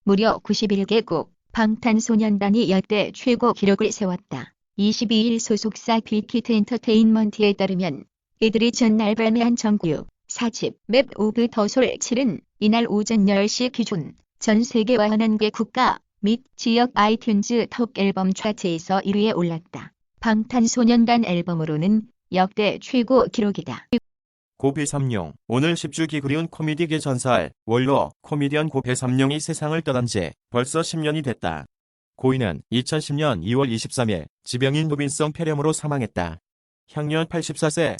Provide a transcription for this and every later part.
무려 91개국 방탄소년단이 역대 최고 기록을 세웠다. 22일 소속사 빅히트 엔터테인먼트에 따르면 이들이 전날 발매한 정규 4집 맵 오브 더 솔 7은 이날 오전 10시 기준 전 세계 41개 국가 및 지역 아이튠즈 톱 앨범 차트에서 1위에 올랐다. 방탄소년단 앨범으로는 역대 최고 기록이다. 고배삼룡, 오늘 10주기 그리운 코미디계 전설, 원로, 코미디언 고배삼룡이 세상을 떠난 지 벌써 10년이 됐다. 고인은 2010년 2월 23일 지병인 노빈성 폐렴으로 사망했다. 향년 84세.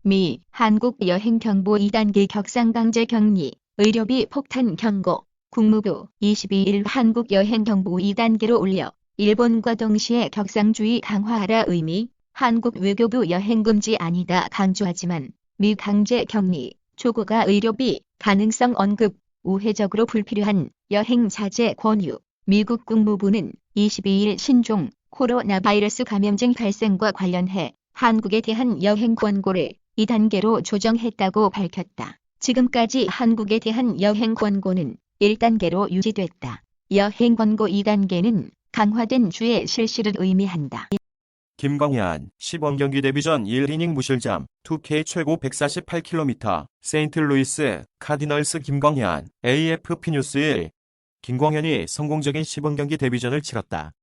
미 한국 여행 경보 2단계 격상 강제 격리, 의료비 폭탄 경고. 국무부 22일 한국 여행 경보 2단계로 올려 일본과 동시에 격상주의 강화하라 의미, 한국 외교부 여행 금지 아니다 강조하지만 미 강제 격리, 초고가 의료비, 가능성 언급, 우회적으로 불필요한 여행 자제 권유. 미국 국무부는 22일 신종 코로나 바이러스 감염증 발생과 관련해 한국에 대한 여행 권고를 2단계로 조정했다고 밝혔다. 지금까지 한국에 대한 여행 권고는 1단계로 유지됐다. 여행 권고 2단계는 강화된 주의 실시를 의미한다. 김광현, 시범경기 데뷔 전 1이닝 무실점, 2K 최고 148km, 세인트루이스, 카디널스 김광현, AFP 뉴스 1. 김광현이 성공적인 시범경기 데뷔전을 치렀다.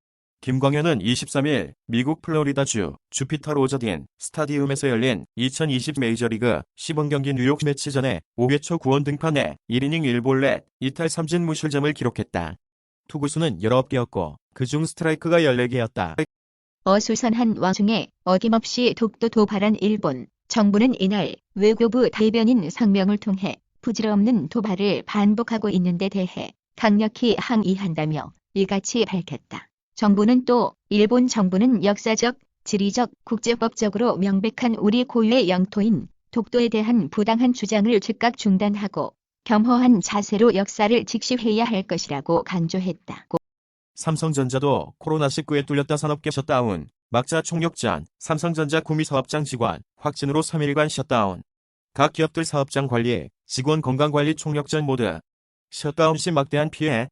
김광현은 23일 미국 플로리다주 주피터 로저딘 스타디움에서 열린 2020 메이저리그 시범경기 뉴욕 매치 전에 5회 초 9원 등판해 1이닝 1볼넷 2탈 3진 무실점을 기록했다. 투구수는 19개였고 그중 스트라이크가 14개였다. 어수선한 와중에 어김없이 독도 도발한 일본 정부는 이날 외교부 대변인 성명을 통해 부질없는 도발을 반복하고 있는 데 대해 강력히 항의한다며 이같이 밝혔다. 정부는 또 일본 정부는 역사적, 지리적, 국제법적으로 명백한 우리 고유의 영토인 독도에 대한 부당한 주장을 즉각 중단하고 겸허한 자세로 역사를 직시해야 할 것이라고 강조했다. 삼성전자도 코로나19에 뚫렸다 산업계 셧다운, 막자 총력전, 삼성전자 구미 사업장 직원, 확진으로 3일간 셧다운. 각 기업들 사업장 관리, 직원 건강관리 총력전 모드. 셧다운 시 막대한 피해.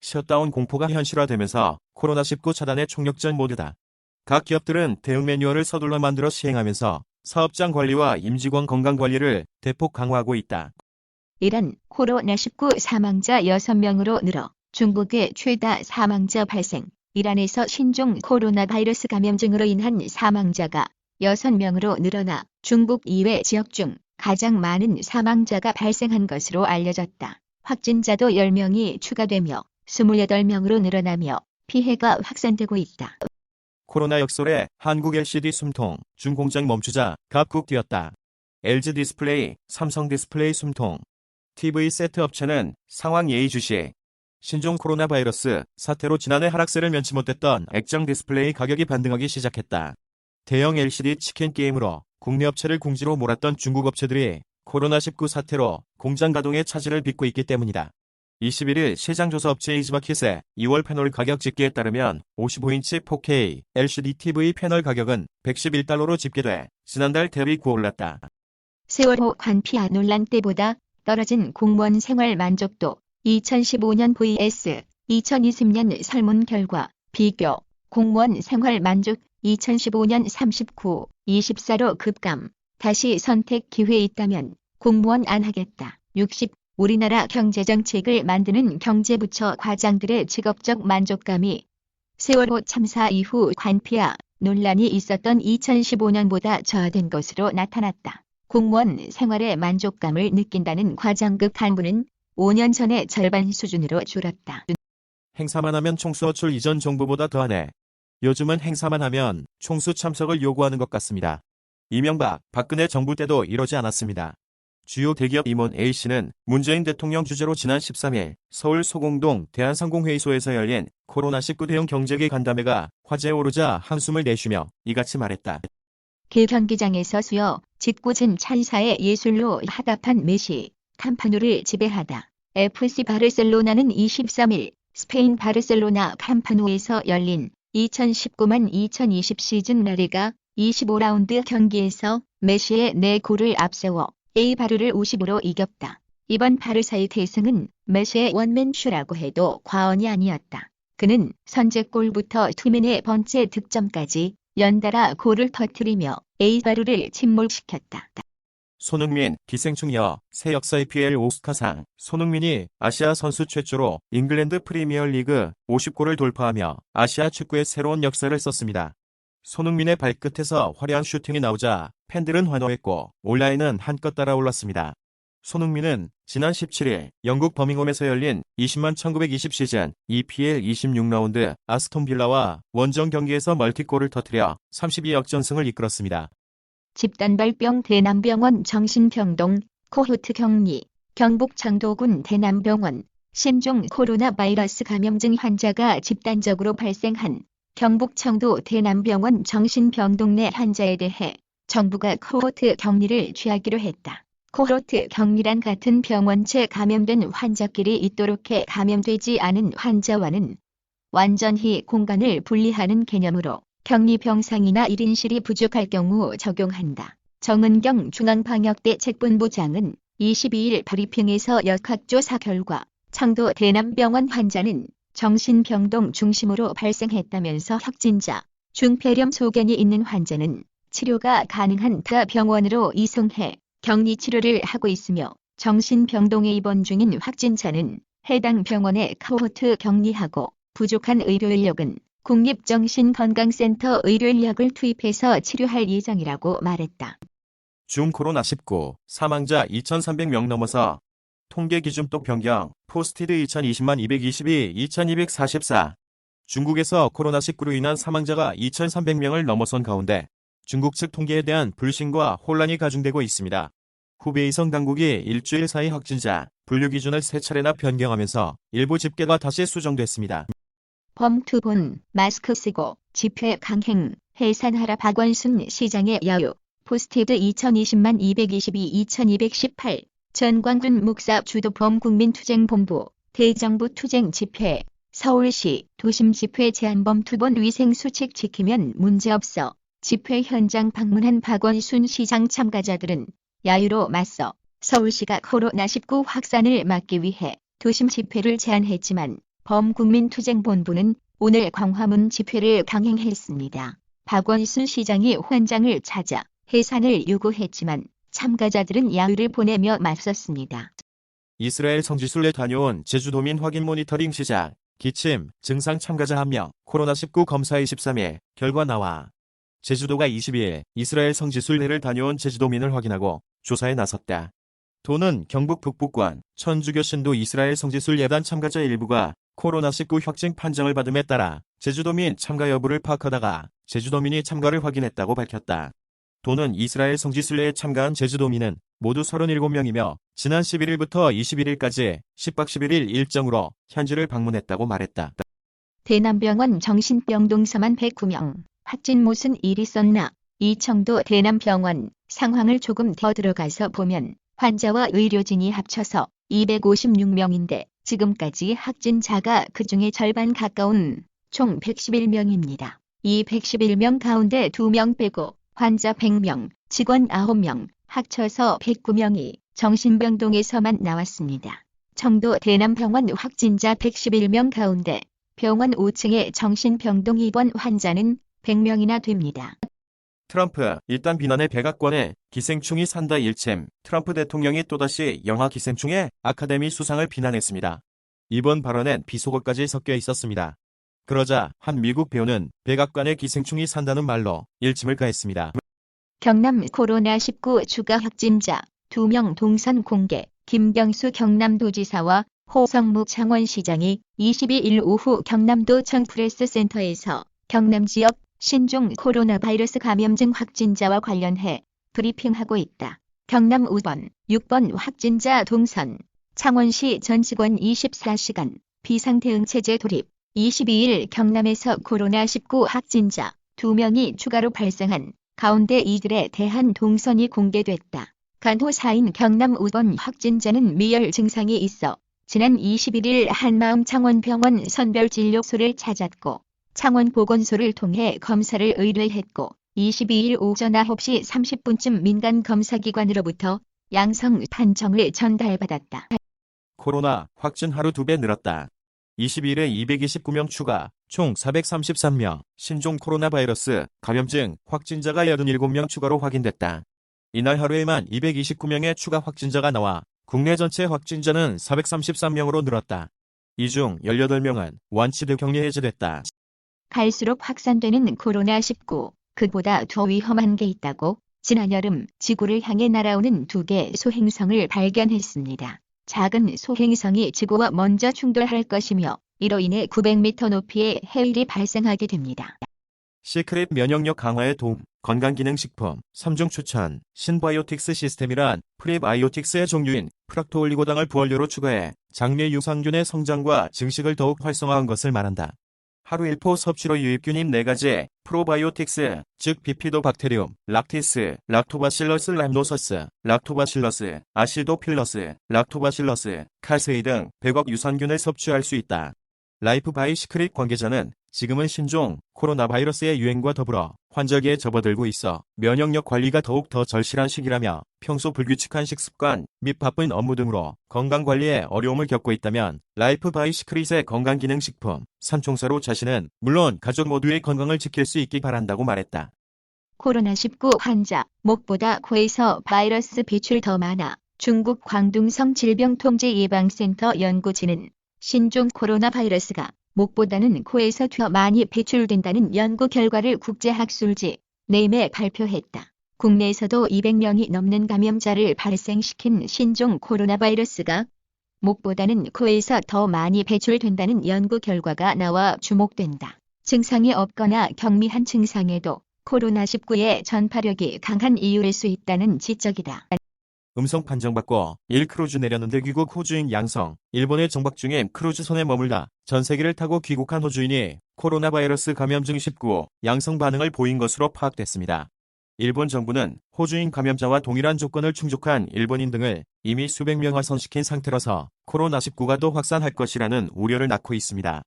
셧다운 공포가 현실화되면서 코로나19 차단의 총력전 모드다. 각 기업들은 대응 매뉴얼을 서둘러 만들어 시행하면서 사업장 관리와 임직원 건강관리를 대폭 강화하고 있다. 이란 코로나19 사망자 6명으로 늘어 중국의 최다 사망자 발생. 이란에서 신종 코로나 바이러스 감염증으로 인한 사망자가 6명으로 늘어나 중국 이외 지역 중 가장 많은 사망자가 발생한 것으로 알려졌다. 확진자도 10명이 추가되며 28명으로 늘어나며 피해가 확산되고 있다. 코로나 역설에 한국 LCD 숨통, 중공장 멈추자 각국 뛰었다. LG 디스플레이, 삼성 디스플레이 숨통. TV 세트 업체는 상황 예의주시. 신종 코로나 바이러스 사태로 지난해 하락세를 면치 못했던 액정 디스플레이 가격이 반등하기 시작했다. 대형 LCD 치킨 게임으로 국내 업체를 궁지로 몰았던 중국 업체들이 코로나19 사태로 공장 가동에 차질을 빚고 있기 때문이다. 21일 시장조사 업체 이즈마켓의 2월 패널 가격 집계에 따르면 55인치 4K LCD TV 패널 가격은 111달러로 집계돼 지난달 대비 9 올랐다. 세월호 관피아 논란 때보다 떨어진 공무원 생활 만족도 2015년 vs 2020년 설문 결과 비교 공무원 생활 만족 2015년 39, 24로 급감. 다시 선택 기회 있다면 공무원 안 하겠다. 60. 우리나라 경제정책을 만드는 경제부처 과장들의 직업적 만족감이 세월호 참사 이후 관피아 논란이 있었던 2015년보다 저하된 것으로 나타났다. 공무원 생활의 만족감을 느낀다는 과장급 간부는 5년 전의 절반 수준으로 줄었다. 행사만 하면 총수 어출 이전 정부보다 더하네. 요즘은 행사만 하면 총수 참석을 요구하는 것 같습니다. 이명박, 박근혜 정부 때도 이러지 않았습니다. 주요 대기업 임원 A씨는 문재인 대통령 주재로 지난 13일 서울 소공동 대한상공회의소에서 열린 코로나19 대응 경제계 간담회가 화제에 오르자 한숨을 내쉬며 이같이 말했다. 경기장에서 수요, 짓궂은 찬사의 예술로 화답한 메시, 캄파누를 지배하다. FC 바르셀로나는 23일 스페인 바르셀로나 캄파누에서 열린 2019-2020 시즌 라리가 25라운드 경기에서 메시의 4골을 앞세워 에이바르를 50으로 이겼다. 이번 바르사의 대승은 메시의 원맨쇼라고 해도 과언이 아니었다. 그는 선제골부터 투맨의 번째 득점까지 연달아 골을 터뜨리며 에이바루를 침몰시켰다. 손흥민, 기생충여, 새 역사 EPL 오스카상. 손흥민이 아시아 선수 최초로 잉글랜드 프리미어리그 50골을 돌파하며 아시아 축구의 새로운 역사를 썼습니다. 손흥민의 발끝에서 화려한 슈팅이 나오자 팬들은 환호했고 온라인은 한껏 따라올랐습니다. 손흥민은 지난 17일 영국 버밍엄에서 열린 20만 1920 시즌 EPL 26라운드 아스톤 빌라와 원정 경기에서 멀티골을 터뜨려 32역전승을 이끌었습니다. 집단발병 대남병원 정신병동 코호트 격리 경북 창도군 대남병원 신종 코로나 바이러스 감염증 환자가 집단적으로 발생한 경북 청도 대남병원 정신병동 내 환자에 대해 정부가 코호트 격리를 취하기로 했다. 코호트 격리란 같은 병원체 감염된 환자끼리 있도록 해 감염되지 않은 환자와는 완전히 공간을 분리하는 개념으로 격리 병상이나 1인실이 부족할 경우 적용한다. 정은경 중앙방역대책본부장은 22일 브리핑에서 역학조사 결과 청도 대남병원 환자는 정신병동 중심으로 발생했다면서 확진자, 중폐렴 소견이 있는 환자는 치료가 가능한 타 병원으로 이송해 격리 치료를 하고 있으며 정신병동에 입원 중인 확진자는 해당 병원에 코호트 격리하고 부족한 의료인력은 국립정신건강센터 의료인력을 투입해서 치료할 예정이라고 말했다. 중코로나19 사망자 2,300명 넘어서 통계 기준 또 변경 포스티드 2020만 222 2244 중국에서 코로나19로 인한 사망자가 2,300명을 넘어선 가운데 중국 측 통계에 대한 불신과 혼란이 가중되고 있습니다. 후베이성 당국이 일주일 사이 확진자 분류 기준을 3차례나 변경하면서 일부 집계가 다시 수정됐습니다. 범투본 마스크 쓰고 집회 강행 해산하라 박원순 시장의 야유 포스티드 2020만 222 2218 전광훈 목사 주도 범국민투쟁본부 대정부 투쟁 집회 서울시 도심 집회 제한 범투본 위생수칙 지키면 문제없어 집회 현장 방문한 박원순 시장 참가자들은 야유로 맞서 서울시가 코로나19 확산을 막기 위해 도심 집회를 제한했지만 범국민투쟁본부는 오늘 광화문 집회를 강행했습니다. 박원순 시장이 현장을 찾아 해산을 요구했지만 참가자들은 야유를 보내며 맞섰습니다. 이스라엘 성지순례 다녀온 제주도민 확인 모니터링 시작. 기침, 증상 참가자 1명, 코로나19 검사 23일, 결과 나와. 제주도가 22일 이스라엘 성지순례를 다녀온 제주도민을 확인하고 조사에 나섰다. 도는 경북 북부권 천주교 신도 이스라엘 성지순례단 참가자 일부가 코로나19 확진 판정을 받음에 따라 제주도민 참가 여부를 파악하다가 제주도민이 참가를 확인했다고 밝혔다. 도는 이스라엘 성지순례에 참가한 제주도민은 모두 37명이며 지난 11일부터 21일까지 10박 11일 일정으로 현지를 방문했다고 말했다. 대남병원 정신병동 4만 109명 확진 무슨 일 있었나? 이 청도 대남병원 상황을 조금 더 들어가서 보면 환자와 의료진이 합쳐서 256명인데 지금까지 확진자가 그중에 절반 가까운 총 111명입니다. 이 111명 가운데 2명 빼고 환자 100명, 직원 9명, 합쳐서 109명이 정신병동에서만 나왔습니다. 청도 대남병원 확진자 111명 가운데 병원 5층의 정신병동 입원 환자는 100명이나 됩니다. 트럼프 일단 비난의 백악관에 기생충이 산다 일침. 트럼프 대통령이 또다시 영화 기생충의 아카데미 수상을 비난했습니다. 이번 발언엔 비속어까지 섞여 있었습니다. 그러자 한 미국 배우는 백악관에 기생충이 산다는 말로 일침을 가했습니다. 경남 코로나19 추가 확진자 2명 동선 공개. 김경수 경남도지사와 호성무 창원시장이 22일 오후 경남도청 프레스센터에서 경남 지역 신종 코로나 바이러스 감염증 확진자와 관련해 브리핑하고 있다. 경남 5번, 6번 확진자 동선. 창원시 전 직원 24시간 비상대응체제 돌입. 22일 경남에서 코로나19 확진자 2명이 추가로 발생한 가운데 이들에 대한 동선이 공개됐다. 간호사인 경남 5번 확진자는 미열 증상이 있어 지난 21일 한마음 창원병원 선별진료소를 찾았고 창원보건소를 통해 검사를 의뢰했고 22일 오전 9시 30분쯤 민간검사기관으로부터 양성 판정을 전달받았다. 코로나 확진 하루 2배 늘었다. 22일에 229명 추가, 총 433명, 신종 코로나 바이러스 감염증 확진자가 87명 추가로 확인됐다. 이날 하루에만 229명의 추가 확진자가 나와 국내 전체 확진자는 433명으로 늘었다. 이 중 18명은 완치돼 격리 해제됐다. 갈수록 확산되는 코로나19, 그보다 더 위험한 게 있다고 지난 여름 지구를 향해 날아오는 2개 소행성을 발견했습니다. 작은 소행성이 지구와 먼저 충돌할 것이며 이로 인해 900m 높이의 해일이 발생하게 됩니다. 시크릿 면역력 강화에 도움, 건강기능식품, 3종 추천, 신바이오틱스 시스템이란 프리바이오틱스의 종류인 프락토올리고당을 부원료로 추가해 장내 유산균의 성장과 증식을 더욱 활성화한 것을 말한다. 하루 1포 섭취로 유입균인 4가지 프로바이오틱스, 즉 비피도박테리움, 락티스, 락토바실러스 람노서스, 락토바실러스, 아시도필러스, 락토바실러스, 카세이 등 100억 유산균을 섭취할 수 있다. 라이프 바이 시크릿 관계자는 지금은 신종 코로나 바이러스의 유행과 더불어 환절기에 접어들고 있어 면역력 관리가 더욱 더 절실한 시기라며 평소 불규칙한 식습관 및 바쁜 업무 등으로 건강관리에 어려움을 겪고 있다면 라이프 바이 시크릿의 건강기능식품 삼총사로 자신은 물론 가족 모두의 건강을 지킬 수 있기 바란다고 말했다. 코로나19 환자, 목보다 코에서 바이러스 배출 더 많아. 중국 광둥성 질병통제예방센터 연구진은 신종 코로나 바이러스가 목보다는 코에서 더 많이 배출된다는 연구 결과를 국제학술지 네임에 발표했다. 국내에서도 200명이 넘는 감염자를 발생시킨 신종 코로나 바이러스가 목보다는 코에서 더 많이 배출된다는 연구 결과가 나와 주목된다. 증상이 없거나 경미한 증상에도 코로나19의 전파력이 강한 이유일 수 있다는 지적이다. 음성 판정받고 1크루즈 내렸는데 귀국 호주인 양성, 일본에 정박 중인 크루즈선에 머물다 전 세계를 타고 귀국한 호주인이 코로나 바이러스 감염증 19 양성 반응을 보인 것으로 파악됐습니다. 일본 정부는 호주인 감염자와 동일한 조건을 충족한 일본인 등을 이미 수백 명 확산시킨 상태라서 코로나19가 더 확산할 것이라는 우려를 낳고 있습니다.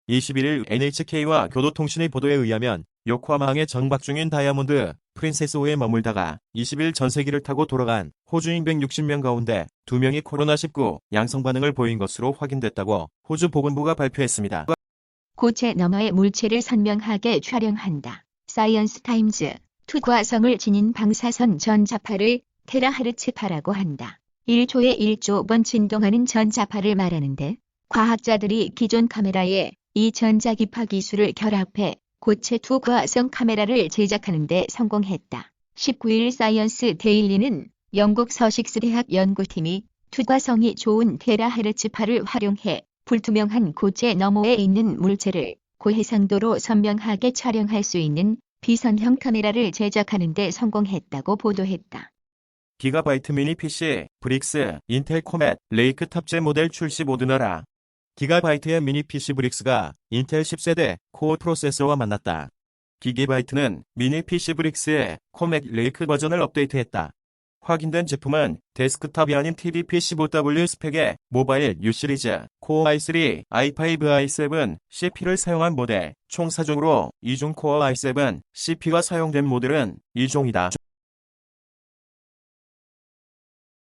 21일 NHK와 교도통신의 보도에 의하면 요코하마항에 정박 중인 다이아몬드 프린세스호에 머물다가 20일 전세기를 타고 돌아간 호주인 160명 가운데 2명이 코로나19 양성 반응을 보인 것으로 확인됐다고 호주 보건부가 발표했습니다. 고체 너머의 물체를 선명하게 촬영한다. 사이언스 타임즈, 투과성을 지닌 방사선 전자파를 테라헤르츠파라고 한다. 1초에 1조 번 진동하는 전자파를 말하는데 과학자들이 기존 카메라에 이 전자기파 기술을 결합해 고체 투과성 카메라를 제작하는 데 성공했다. 19일 사이언스 데일리는 영국 서식스 대학 연구팀이 투과성이 좋은 테라헤르츠파를 활용해 불투명한 고체 너머에 있는 물체를 고해상도로 선명하게 촬영할 수 있는 비선형 카메라를 제작하는 데 성공했다고 보도했다. 기가바이트 미니 PC, 브릭스, 인텔 코멧, 레이크 탑재 모델 출시 모두 나라. 기가바이트의 미니 PC 브릭스가 인텔 10세대 코어 프로세서와 만났다. 기가바이트는 미니 PC 브릭스의 코맥 레이크 버전을 업데이트했다. 확인된 제품은 데스크탑이 아닌 TV PC5W 스펙의 모바일 U 시리즈, 코어 i3, i5, i7, CP를 사용한 모델, 총 4종으로 2종 코어 i7, CP가 사용된 모델은 2종이다.